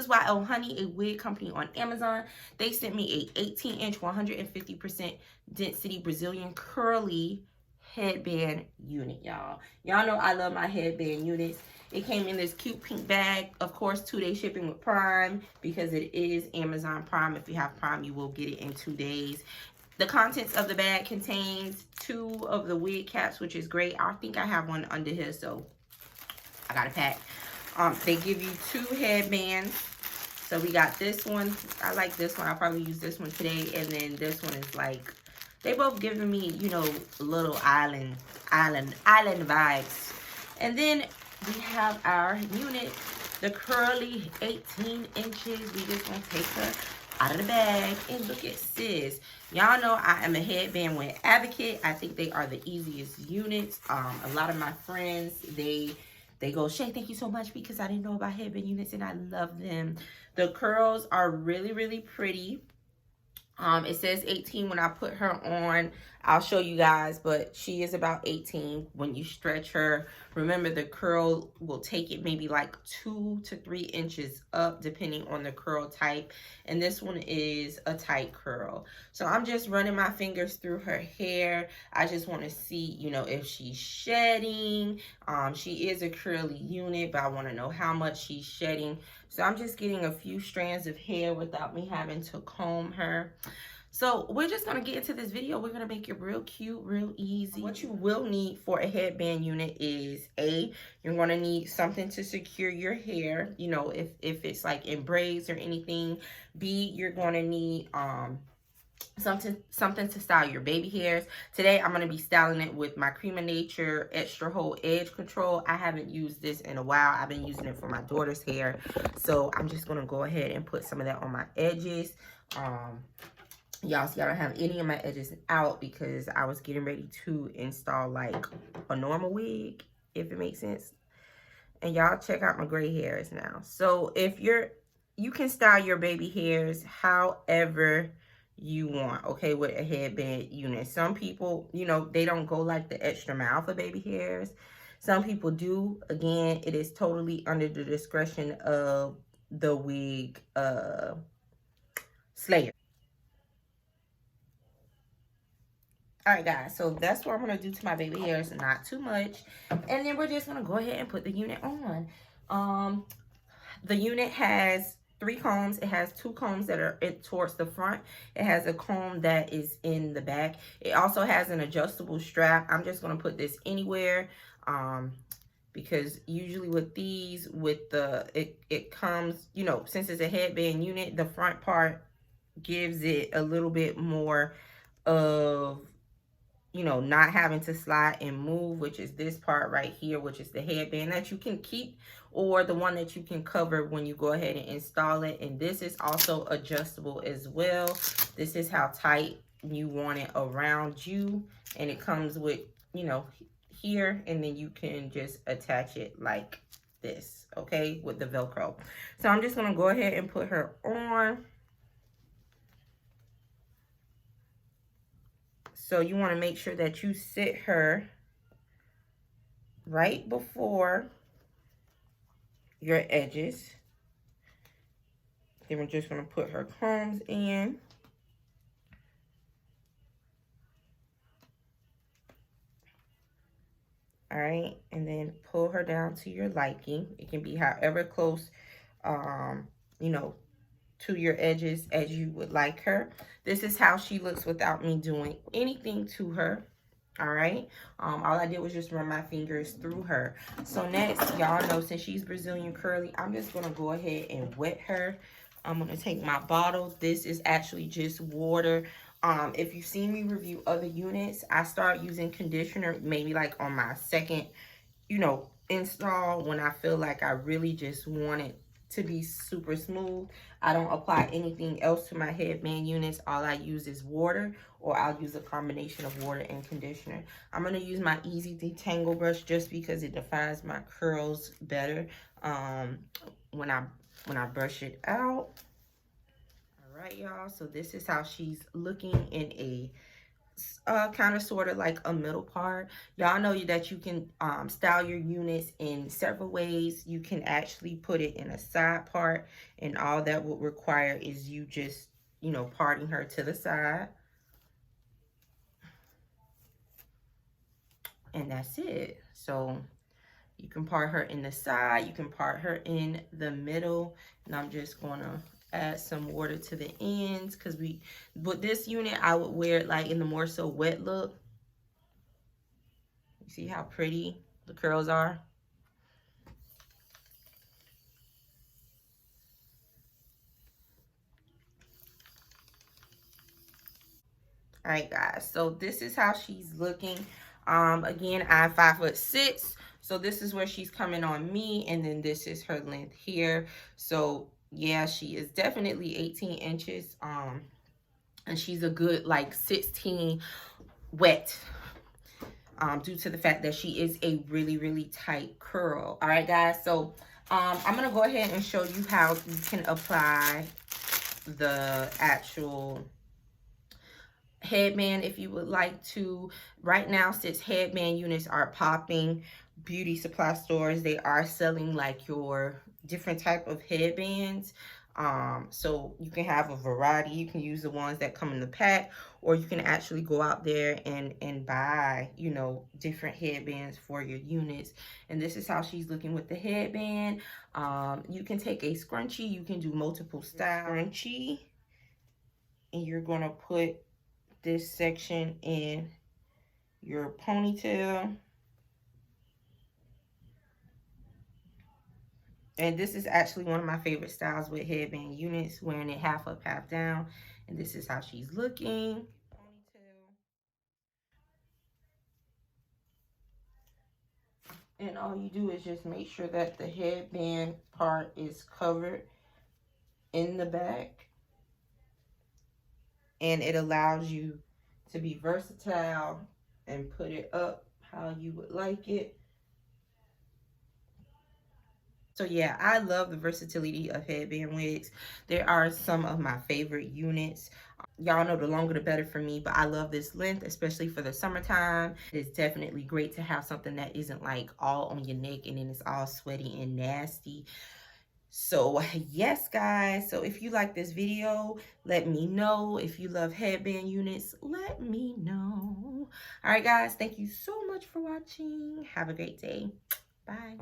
is why Oh Honey, a wig company on Amazon, they sent me a 18-inch 150% density Brazilian curly headband unit, y'all. Y'all know I love my headband units. It came in this cute pink bag. Of course, 2-day shipping with Prime because it is Amazon Prime. If you have Prime, you will get it in 2 days. The contents of the bag contains 2 of the wig caps, which is great. I think I have one under here, so I got a pack. They give you 2 headbands. So we got this one. I like this one. I'll probably use this one today. And then this one is like, they both giving me, you know, little island vibes. And then we have our unit, the curly 18 inches. We just gonna take her out of the bag and look at sis. Y'all know I am a headband wig advocate. I think they are the easiest units. A lot of my friends, they go, Shay, thank you so much because I didn't know about headband units and I love them. The curls are really, really pretty. It says 18 when I put her on. I'll show you guys, but she is about 18 when you stretch her. Remember, the curl will take it maybe like 2 to 3 inches up depending on the curl type. And this one is a tight curl. So I'm just running my fingers through her hair. I just want to see, you know, if she's shedding. She is a curly unit, but I want to know how much she's shedding. So I'm just getting a few strands of hair without me having to comb her. So we're just going to get into this video. We're going to make it real cute, real easy. What you will need for a headband unit is you're going to need something to secure your hair, you know, if it's like in braids or anything. B, you're going to need something to style your baby hairs. Today I'm going to be styling it with my Cream of Nature Extra Hold Edge Control. I haven't used this in a while. I've been using it for my daughter's hair. So I'm just going to go ahead and put some of that on my edges. Y'all see I don't have any of my edges out because I was getting ready to install like a normal wig, if it makes sense. And y'all check out my gray hairs now. So if you can style your baby hairs however you want, okay, with a headband unit. Some people, you know, they don't go like the extra mile for baby hairs. Some people do. Again, it is totally under the discretion of the wig slayer. All right, guys, so that's what I'm going to do to my baby hairs, not too much. And then we're just going to go ahead and put the unit on. The unit has 3 combs. It has 2 combs that are towards the front. It has a comb that is in the back. It also has an adjustable strap. I'm just going to put this anywhere because usually with these, it comes, you know, since it's a headband unit, the front part gives it a little bit more of, you know, not having to slide and move, which is this part right here, which is the headband that you can keep or the one that you can cover when you go ahead and install it. And this is also adjustable as well. This is how tight you want it around you. And it comes with, you know, here, and then you can just attach it like this, okay, with the Velcro. So I'm just going to go ahead and put her on. So you want to make sure that you sit her right before your edges. Then we're just going to put her combs in. All right, and then pull her down to your liking. It can be however close, you know, to your edges as you would like her. This is how she looks without me doing anything to her. All right, all I did was just run my fingers through her. So next, y'all know, since she's Brazilian curly, I'm just gonna go ahead and wet her. I'm gonna take my bottle. This is actually just water. If you've seen me review other units, I start using conditioner maybe like on my second, you know, install, when I feel like I really just want it to be super smooth. I don't apply anything else to my headband units. All I use is water, or I'll use a combination of water and conditioner. I'm going to use my Easy Detangle brush just because it defines my curls better when I brush it out. All right, y'all, so this is how she's looking in a kind of sort of like a middle part. Y'all know that you can style your units in several ways. You can actually put it in a side part, and all that would require is you just, you know, parting her to the side. And that's it. So you can part her in the side, you can part her in the middle, and I'm just gonna add some water to the ends because with this unit, I would wear it like in the more so wet look. You see how pretty the curls are? All right, guys, so this is how she's looking. Again, I'm 5'6", so this is where she's coming on me, and then this is her length here. So yeah, she is definitely 18 inches. And she's a good like 16 wet, due to the fact that she is a really, really tight curl. All right, guys, so I'm gonna go ahead and show you how you can apply the actual headband if you would like to. Right now, since headband units are popping, beauty supply stores, they are selling like your different type of headbands. So you can have a variety. You can use the ones that come in the pack, or you can actually go out there and buy, you know, different headbands for your units. And this is how she's looking with the headband. You can take a scrunchie, you can do multiple style scrunchie, and you're gonna put this section in your ponytail. And this is actually one of my favorite styles with headband units, wearing it half up, half down. And this is how she's looking. Ponytail. And all you do is just make sure that the headband part is covered in the back. And it allows you to be versatile and put it up how you would like it. So yeah, I love the versatility of headband wigs. There are some of my favorite units. Y'all know the longer the better for me, but I love this length, especially for the summertime. It's definitely great to have something that isn't like all on your neck and then it's all sweaty and nasty. So yes, guys, so if you like this video, let me know. If you love headband units, let me know. All right, guys, thank you so much for watching. Have a great day. Bye.